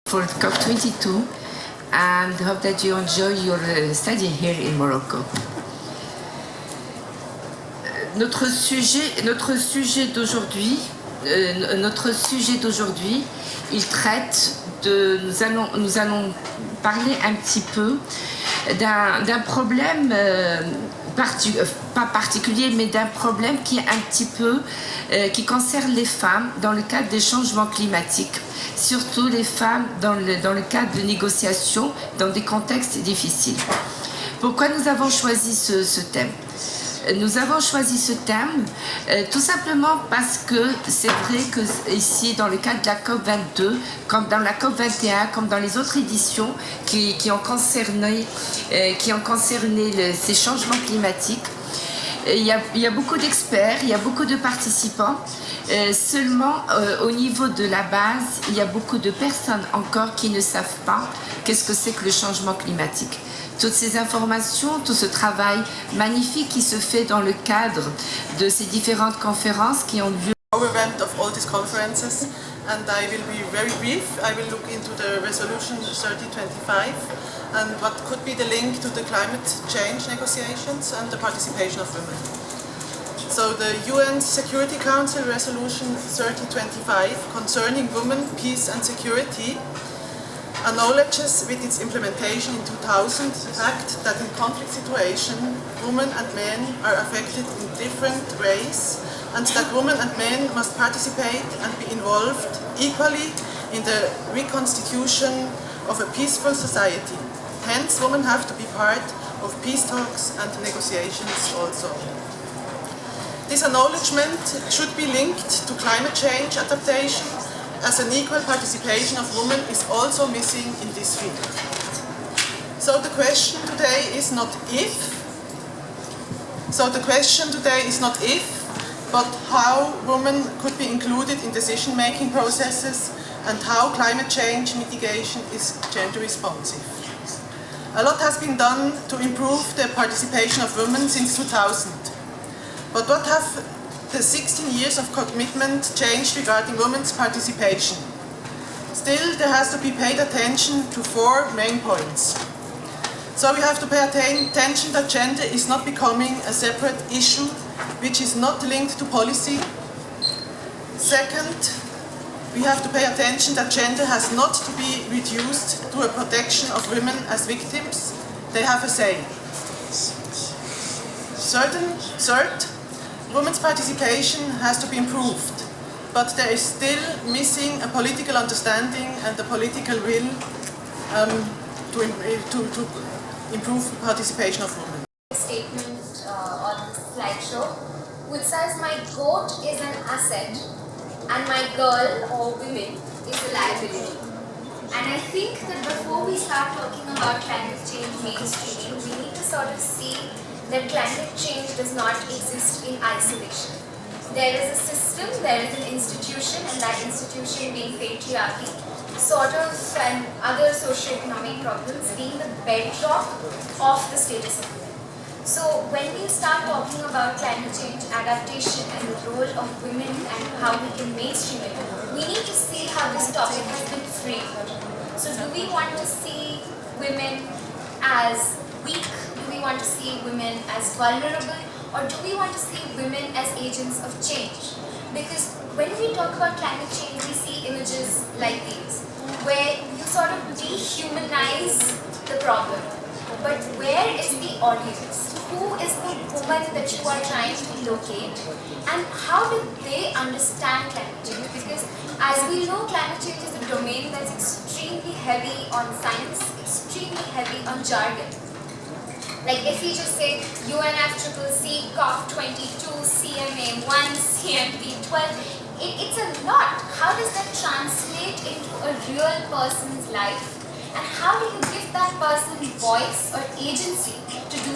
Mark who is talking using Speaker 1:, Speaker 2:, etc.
Speaker 1: For COP22 and hope that you enjoy your study here in Morocco. Notre sujet d'aujourd'hui, il traite de, nous allons parler un petit peu d'un problème pas particulier, mais d'un problème qui est un petit peu qui concerne les femmes dans le cadre des changements climatiques, surtout les femmes dans le cadre de négociations dans des contextes difficiles. Pourquoi nous avons choisi ce thème? Nous avons choisi ce thème tout simplement parce que c'est vrai que ici, dans le cadre de la COP22, comme dans la COP21, comme dans les autres éditions qui ont concerné ces changements climatiques, il y a beaucoup d'experts, il y a beaucoup de participants. Seulement, au niveau de la base, il y a beaucoup de personnes encore qui ne savent pas qu'est-ce que c'est que le changement climatique. Toutes ces informations, tout ce travail magnifique qui se fait dans le cadre de ces différentes conférences qui ont lieu.
Speaker 2: Overwhelmed of all these conferences, and I will be very brief. I will look into the resolution 3025 and what could be the link to the climate change negotiations and the participation of women. So the UN Security Council resolution 3025 concerning women, peace and security acknowledges with its implementation in 2000 the fact that in conflict situations, women and men are affected in different ways, and that women and men must participate and be involved equally in the reconstitution of a peaceful society. Hence, women have to be part of peace talks and negotiations also. This acknowledgement should be linked to climate change adaptation, as an equal participation of women is also missing in this field. So the question today is not if, but how women could be included in decision-making processes and how climate change mitigation is gender responsive. A lot has been done to improve the participation of women since 2000. But what have the 16 years of commitment changed regarding women's participation? Still, there has to be paid attention to four main points. So we have to pay attention that gender is not becoming a separate issue which is not linked to policy. Second, we have to pay attention that gender has not to be reduced to a protection of women as victims. They have a say. Third, women's participation has to be improved, but there is still missing a political understanding and a political will to improve participation of women.
Speaker 3: Statement on the slideshow, which says my goat is an asset and my girl or women is a liability. And I think that before we start talking about climate change mainstreaming, we need to sort of see that climate change does not exist in isolation. There is a system, there is an institution, and that institution being patriarchy, sort of, and other socio-economic problems being the bedrock of the status of women. So when we start talking about climate change adaptation and the role of women and how we can mainstream it, we need to see how this topic has been framed. So do we want to see women as weak? Do we want to see women as vulnerable, or do we want to see women as agents of change? Because when we talk about climate change, we see images like these, where you sort of dehumanize the problem. But where is the audience? Who is the woman that you are trying to locate? And how do they understand climate change? Because as we know, climate change is a domain that's extremely heavy on science, extremely heavy on jargon. Like if you just say UNFCCC, COP22, CMA1, CMP12, it's a lot. How does that translate into a real person's life? And how do you give that person voice or agency to do